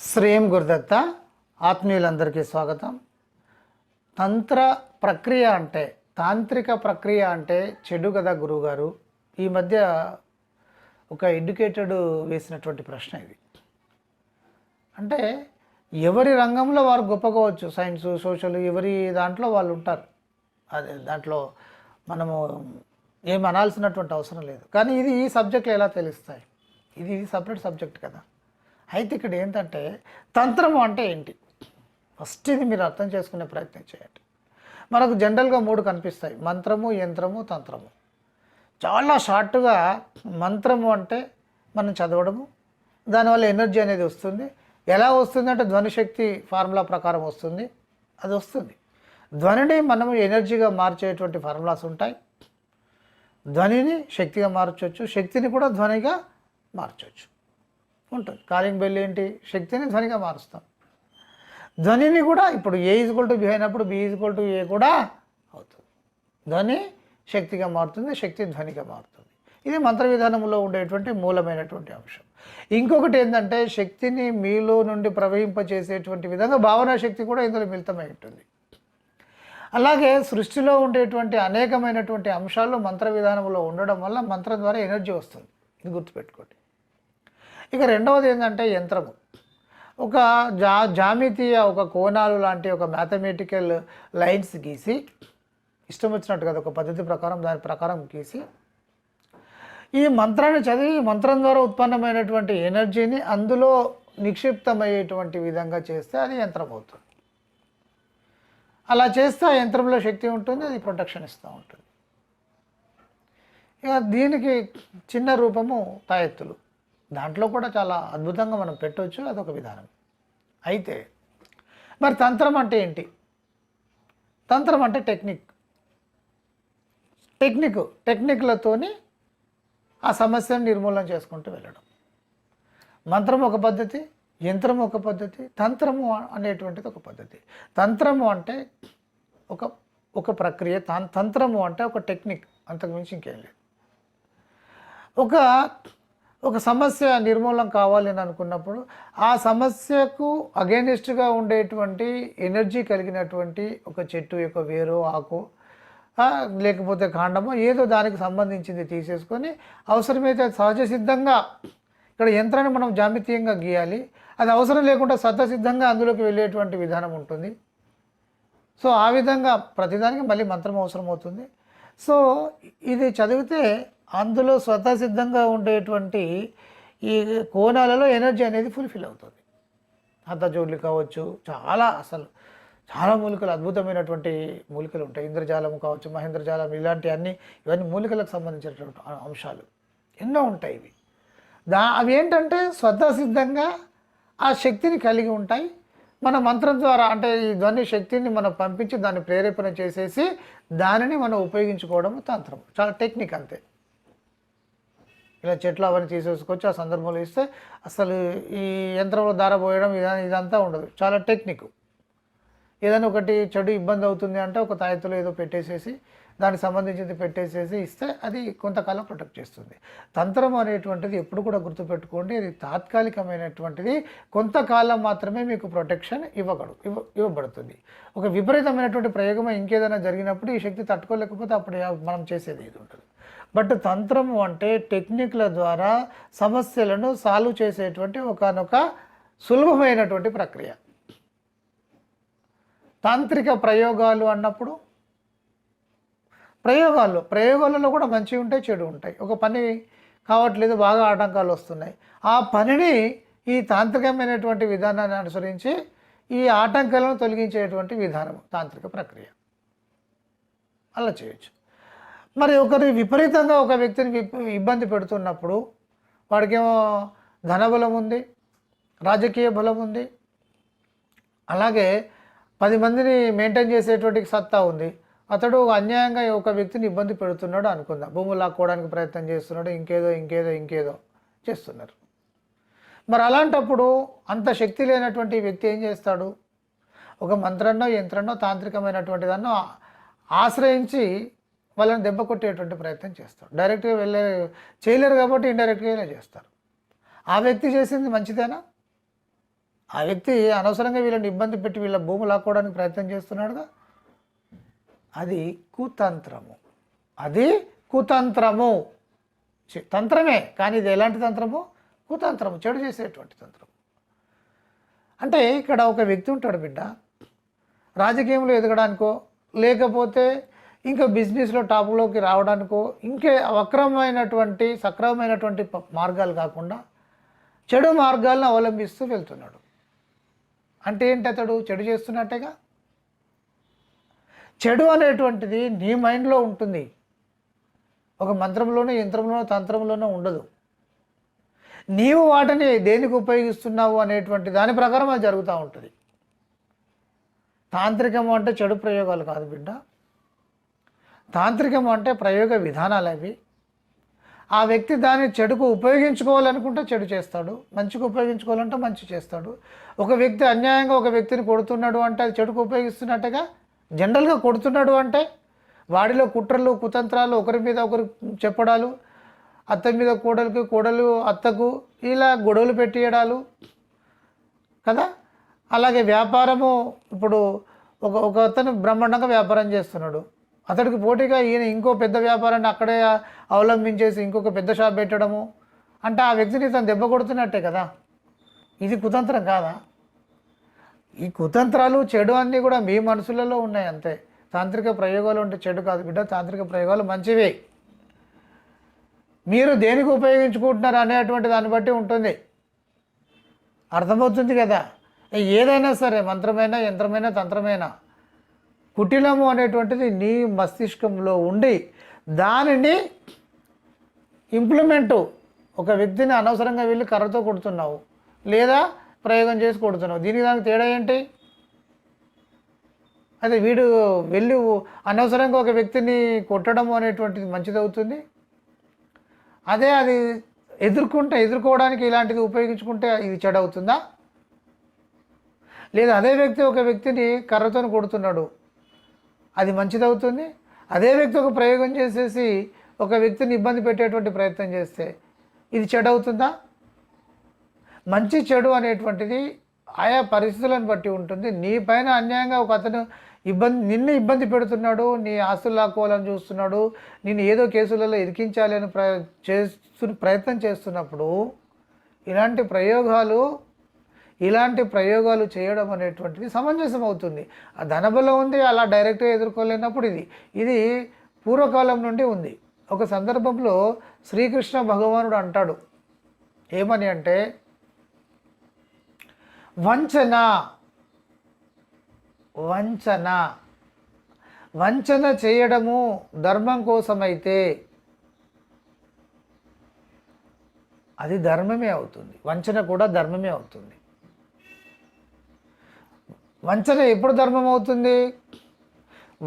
శ్రీం గురుదత్త ఆత్మీయులందరికీ స్వాగతం. తంత్ర ప్రక్రియ అంటే తాంత్రిక ప్రక్రియ అంటే చెడు కదా గురువుగారు. ఈ మధ్య ఒక ఎడ్యుకేటెడ్ వేసినటువంటి ప్రశ్న ఇది. అంటే ఎవరి రంగంలో వారు గొప్పకోవచ్చు, సైన్స్ సోషల్ ఎవరి దాంట్లో వాళ్ళు ఉంటారు. అదే దాంట్లో మనము ఏం అనాల్సినటువంటి అవసరం లేదు. కానీ ఇది ఈ సబ్జెక్టులు ఎలా తెలుస్తాయి? ఇది సపరేట్ సబ్జెక్ట్ కదా. అయితే ఇక్కడ ఏంటంటే తంత్రము అంటే ఏంటి, ఫస్ట్ ఇది మీరు అర్థం చేసుకునే ప్రయత్నం చేయండి. మనకు జనరల్గా మూడు కనిపిస్తాయి: మంత్రము, యంత్రము, తంత్రము. చాలా షార్ట్గా మంత్రము అంటే మనం చదవడము, దానివల్ల ఎనర్జీ అనేది వస్తుంది. ఎలా వస్తుంది అంటే ధ్వనిశక్తి ఫార్ములా ప్రకారం వస్తుంది. అది వస్తుంది. ధ్వనిని మనము ఎనర్జీగా మార్చేటువంటి ఫార్ములాస్ ఉంటాయి. ధ్వనిని శక్తిగా మార్చవచ్చు, శక్తిని కూడా ధ్వనిగా మార్చవచ్చు ఉంటుంది. కాలింగ్ బెల్ ఏంటి, శక్తిని ధ్వనిగా మారుస్తాం. ధ్వనిని కూడా ఇప్పుడు ఏ ఈజ్వల్ టు బి అయినప్పుడు బి ఈజ్వల్ టు ఏ కూడా అవుతుంది. ధ్వని శక్తిగా మారుతుంది, శక్తి ధ్వనిగా మారుతుంది. ఇది మంత్ర విధానంలో ఉండేటువంటి మూలమైనటువంటి అంశం. ఇంకొకటి ఏంటంటే శక్తిని మీలో నుండి ప్రవహింపచేసేటువంటి విధంగా భావనా శక్తి కూడా ఇందులో మిళితమై ఉంటుంది. అలాగే సృష్టిలో ఉండేటువంటి అనేకమైనటువంటి అంశాలు మంత్ర విధానంలో ఉండడం వల్ల మంత్రం ద్వారా ఎనర్జీ వస్తుంది. ఇది గుర్తుపెట్టుకోండి. ఇక రెండవది ఏంటంటే యంత్రము. ఒక జామితీయ ఒక కోణాలు లాంటి ఒక మ్యాథమెటికల్ లైన్స్ గీసి ఇష్టం వచ్చినట్టు కదా ఒక పద్ధతి ప్రకారం దాని ప్రకారం గీసి ఈ మంత్రాన్ని చదివి మంత్రం ద్వారా ఉత్పన్నమైనటువంటి ఎనర్జీని అందులో నిక్షిప్తమయ్యేటువంటి విధంగా చేస్తే అది యంత్రం అవుతుంది. అలా చేస్తే ఆ యంత్రంలో శక్తి ఉంటుంది, అది ప్రొటెక్షన్ ఇస్తూ ఉంటుంది. ఇక దీనికి చిన్న రూపము తాయెత్తులు. దాంట్లో కూడా చాలా అద్భుతంగా మనం పెట్టవచ్చు, అదొక విధానం. అయితే మరి తంత్రం అంటే ఏంటి? తంత్రం అంటే టెక్నిక్లతోని ఆ సమస్యను నిర్మూలన చేసుకుంటూ వెళ్ళడం. మంత్రం ఒక పద్ధతి, యంత్రం ఒక పద్ధతి, తంత్రము అనేటువంటిది ఒక పద్ధతి. తంత్రము అంటే ఒక ప్రక్రియ, తంత్రము అంటే ఒక టెక్నిక్, అంతకుమించి ఇంకేం లేదు. ఒక సమస్య నిర్మూలన కావాలి అని అనుకున్నప్పుడు ఆ సమస్యకు అగెనిస్ట్గా ఉండేటువంటి ఎనర్జీ కలిగినటువంటి ఒక చెట్టు యొక్క వేరు, ఆకు, లేకపోతే కాండము, ఏదో దానికి సంబంధించింది తీసేసుకొని అవసరమైతే సహజ సిద్ధంగా ఇక్కడ యంత్రాన్ని మనం జామితీయంగా గీయాలి. అది అవసరం లేకుండా స్వతసిద్ధంగా అందులోకి వెళ్ళేటువంటి విధానం ఉంటుంది. సో ఆ విధంగా ప్రతిదానికి మళ్ళీ మంత్రం అవసరం అవుతుంది. సో ఇది చదివితే అందులో స్వతసిద్ధంగా ఉండేటువంటి ఈ కోణాలలో ఎనర్జీ అనేది ఫుల్ఫిల్ అవుతుంది. హతజోడ్లు కావచ్చు, చాలా మూలికలు, అద్భుతమైనటువంటి మూలికలు ఉంటాయి. ఇంద్రజాలం కావచ్చు, మహేంద్రజాలం, ఇవన్నీ మూలికలకు సంబంధించినటువంటి అంశాలు ఎన్నో ఉంటాయి. అవి ఏంటంటే స్వతసిద్ధంగా ఆ శక్తిని కలిగి ఉంటాయి. మన మంత్రం ద్వారా అంటే ఈ ధ్వని శక్తిని మనం పంపించి దాన్ని ప్రేరేపణ చేసేసి దానిని మనం ఉపయోగించుకోవడం తంత్రం. చాలా టెక్నిక్ అంతే. ఇలా చెట్లు అవన్నీ తీసేసుకొచ్చి ఆ సందర్భంలో ఇస్తే అసలు ఈ యంత్రంలో దార పోయడం ఇదంతా ఉండదు. చాలా టెక్నిక్. ఏదైనా ఒకటి చెడు ఇబ్బంది అవుతుంది అంటే ఒక తాయెత్తులో ఏదో పెట్టేసేసి దానికి సంబంధించింది పెట్టేసేసి ఇస్తే అది కొంతకాలం ప్రొటెక్ట్ చేస్తుంది. తంత్రం అనేటువంటిది ఎప్పుడు కూడా గుర్తుపెట్టుకోండి, అది తాత్కాలికమైనటువంటిది. కొంతకాలం మాత్రమే మీకు ప్రొటెక్షన్ ఇవ్వబడుతుంది. ఒక విపరీతమైనటువంటి ప్రయోగం ఇంకేదైనా జరిగినప్పుడు ఈ శక్తి తట్టుకోలేకపోతే అప్పుడు మనం చేసేది ఏది ఉంటుంది. బట్ తంత్రము అంటే టెక్నిక్ల ద్వారా సమస్యలను సాల్వ్ చేసేటువంటి ఒకనొక సులభమైనటువంటి ప్రక్రియ. తాంత్రిక ప్రయోగాలు అన్నప్పుడు ప్రయోగాలలో కూడా మంచివి ఉంటాయి, చెడు ఉంటాయి. ఒక పని కావట్లేదు, బాగా ఆటంకాలు వస్తున్నాయి. ఆ పనిని ఈ తాంత్రికమైనటువంటి విధానాన్ని అనుసరించి ఈ ఆటంకాలను తొలగించేటువంటి విధానం తాంత్రిక ప్రక్రియ. అలా చేయొచ్చు. మరి విపరీతంగా ఒక వ్యక్తిని ఇబ్బంది పెడుతున్నప్పుడు వాడికేమో ధనబలం ఉంది, రాజకీయ బలం ఉంది, అలాగే 10 మందిని మెయింటైన్ చేసేటువంటి సత్తా ఉంది. అతడు అన్యాయంగా ఒక వ్యక్తిని ఇబ్బంది పెడుతున్నాడు అనుకుందాం, భూములు లాక్కోవడానికి ప్రయత్నం చేస్తున్నాడు, ఇంకేదో చేస్తున్నారు. మరి అలాంటప్పుడు అంత శక్తి లేనటువంటి వ్యక్తి ఏం చేస్తాడు? ఒక మంత్రాన్నో యంత్రాన్నో తాంత్రికమైనటువంటి దాన్నో ఆశ్రయించి వాళ్ళని దెబ్బ కొట్టేటువంటి ప్రయత్నం చేస్తాడు. డైరెక్ట్గా చేయలేరు కాబట్టి ఇండైరెక్ట్గా చేస్తారు. ఆ వ్యక్తి చేసింది మంచిదేనా? ఆ వ్యక్తి అనవసరంగా వీళ్ళని ఇబ్బంది పెట్టి వీళ్ళ భూమి లాక్కోవడానికి ప్రయత్నం చేస్తున్నాడుగా. అది కుతంత్రము. అది కుతంత్రము. తంత్రమే, కానీ ఇది ఎలాంటి తంత్రము? కుతంత్రము, చెడు చేసేటువంటి తంత్రం. అంటే ఇక్కడ ఒక వ్యక్తి ఉంటాడు బిడ్డ, రాజకీయంలో ఎదగడానికో లేకపోతే ఇంకా బిజినెస్లో టాప్లోకి రావడానికో ఇంకే వక్రమైనటువంటి సక్రమమైనటువంటి మార్గాలు కాకుండా చెడు మార్గాలను అవలంబిస్తూ వెళ్తున్నాడు. అంటే ఏంటి? అతడు చెడు చేస్తున్నట్టేగా. చెడు అనేటువంటిది నీ మైండ్లో ఉంటుంది, ఒక మంత్రంలోనో యంత్రంలోనో తంత్రంలోనో ఉండదు. నీవు వాటిని దేనికి ఉపయోగిస్తున్నావు అనేటువంటి దాని ప్రకారం అది జరుగుతూ ఉంటుంది. తాంత్రికము అంటే చెడు ప్రయోగాలు కాదు బిడ్డ. తాంత్రికము అంటే ప్రయోగ విధానాలు అవి. ఆ వ్యక్తి దాన్ని చెడుకు ఉపయోగించుకోవాలనుకుంటే చెడు చేస్తాడు, మంచికి ఉపయోగించుకోవాలంటే మంచి చేస్తాడు. ఒక వ్యక్తి అన్యాయంగా ఒక వ్యక్తిని కొడుతున్నాడు అంటే అది చెడుకు ఉపయోగిస్తున్నట్టుగా. జనరల్గా కొడుతున్నాడు అంటే వాడిలో కుట్రలు కుతంత్రాలు, ఒకరి మీద ఒకరు చెప్పడాలు, అత్త మీద కోడలికి కోడలు అత్తకు ఇలా గొడవలు పెట్టియడాలు కదా. అలాగే వ్యాపారము, ఇప్పుడు ఒక అతను బ్రహ్మాండంగా వ్యాపారం చేస్తున్నాడు, అతడికి పోటీగా ఈయన ఇంకో పెద్ద వ్యాపారాన్ని అక్కడే అవలంబించేసి ఇంకొక పెద్ద షాప్ పెట్టడము అంటే ఆ వ్యక్తిని తను దెబ్బ కొడుతున్నట్టే కదా. ఇది కుతంత్రం కాదా? ఈ కుతంత్రాలు చెడు అన్నీ కూడా మీ మనసులలో ఉన్నాయి అంతే. తాంత్రిక ప్రయోగాలు అంటే చెడు కాదు బిడ్డ, తాంత్రిక ప్రయోగాలు మంచివే. మీరు దేనికి ఉపయోగించుకుంటున్నారు అనేటువంటి దాన్ని బట్టి ఉంటుంది, అర్థమవుతుంది కదా. ఏదైనా సరే, మంత్రమైనా యంత్రమైనా తంత్రమైనా, కుటిలము అనేటువంటిది నీ మస్తిష్కంలో ఉండి దానిని ఇంప్లిమెంటు, ఒక వ్యక్తిని అనవసరంగా వెళ్ళి కర్రతో కొడుతున్నావు లేదా ప్రయోగం చేసి కొడుతున్నావు, దీనికి దానికి తేడా ఏంటి? అదే వీడు వెళ్ళి అనవసరంగా ఒక వ్యక్తిని కొట్టడము అనేటువంటిది మంచిదవుతుంది. అదే అది ఎదుర్కోవడానికి ఇలాంటిది ఉపయోగించుకుంటే ఇది చెడవుతుందా? లేదా అదే వ్యక్తి ఒక వ్యక్తిని కర్రతో కొడుతున్నాడు, అది మంచిదవుతుంది. అదే వ్యక్తి ఒక ప్రయోగం చేసేసి ఒక వ్యక్తిని ఇబ్బంది పెట్టేటువంటి ప్రయత్నం చేస్తే ఇది చెడవుతుందా? మంచి చెడు అనేటువంటిది ఆయా పరిస్థితులను బట్టి ఉంటుంది. నీ పైన అన్యాయంగా ఒక అతను నిన్ను ఇబ్బంది పెడుతున్నాడు, నీ ఆస్తులు లాక్కోవాలని చూస్తున్నాడు, నేను ఏదో కేసులలో ఇరికించాలి అని ప్రయత్నం చేస్తున్నప్పుడు ఇలాంటి ప్రయోగాలు చేయడం అనేటువంటిది సమంజసం అవుతుంది. ఆ ధనబలం ఉంది, అలా డైరెక్ట్గా ఎదుర్కోలేనప్పుడు ఇది పూర్వకాలం నుండి ఉంది. ఒక సందర్భంలో శ్రీకృష్ణ భగవానుడు అంటాడు, ఏమని అంటే, వంచన చేయడము ధర్మం కోసమైతే అది ధర్మమే అవుతుంది, వంచన కూడా ధర్మమే అవుతుంది. వంచన ఎప్పుడు ధర్మం అవుతుంది?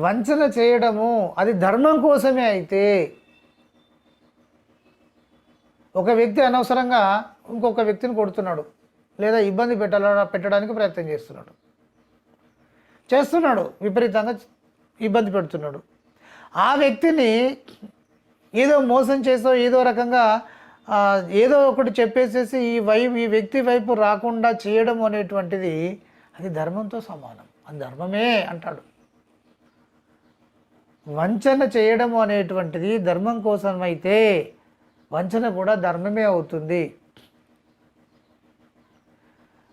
వంచన చేయడము అది ధర్మం కోసమే అయితే, ఒక వ్యక్తి అనవసరంగా ఇంకొక వ్యక్తిని కొడుతున్నాడు లేదా ఇబ్బంది పెట్టడానికి ప్రయత్నం చేస్తున్నాడు, విపరీతంగా ఇబ్బంది పెడుతున్నాడు. ఆ వ్యక్తిని ఏదో మోసం చేసో ఏదో రకంగా ఏదో ఒకటి చెప్పేసేసి ఈ వ్యక్తి వైపు రాకుండా చేయడం అనేటువంటిది అది ధర్మంతో సమానం, అది ధర్మమే అంటాడు. వంచన చేయడము అనేటువంటిది ధర్మం కోసం అయితే వంచన కూడా ధర్మమే అవుతుంది.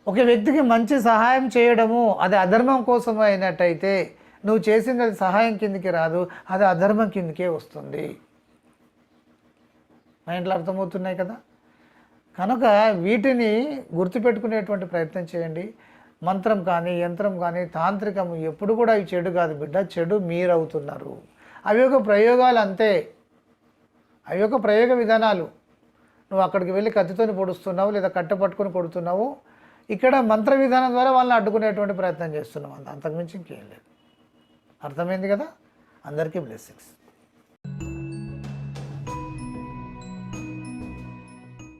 ఒక వ్యక్తికి మంచి సహాయం చేయడము అది అధర్మం కోసం అయినట్టయితే నువ్వు చేసింది అది సహాయం కిందికి రాదు, అది అధర్మం కిందికే వస్తుంది. మైండ్లో అర్థమవుతున్నాయి కదా. కనుక వీటిని గుర్తుపెట్టుకునేటువంటి ప్రయత్నం చేయండి. మంత్రం కానీ యంత్రం కానీ తాంత్రికము ఎప్పుడు కూడా అవి చెడు కాదు బిడ్డ, చెడు మీరవుతున్నారు. అవి ఒక ప్రయోగాలు అంతే, అవి ఒక ప్రయోగ విధానాలు. నువ్వు అక్కడికి వెళ్ళి కత్తితోని పొడుస్తున్నావు లేదా కట్టె పట్టుకొని కొడుతున్నావు, ఇక్కడ మంత్ర విధానం ద్వారా వాళ్ళని అడ్డుకునేటువంటి ప్రయత్నం చేస్తున్నాం, అంతకుమించి ఇంకేం లేదు. అర్థమైంది కదా. అందరికీ బ్లెస్సింగ్స్.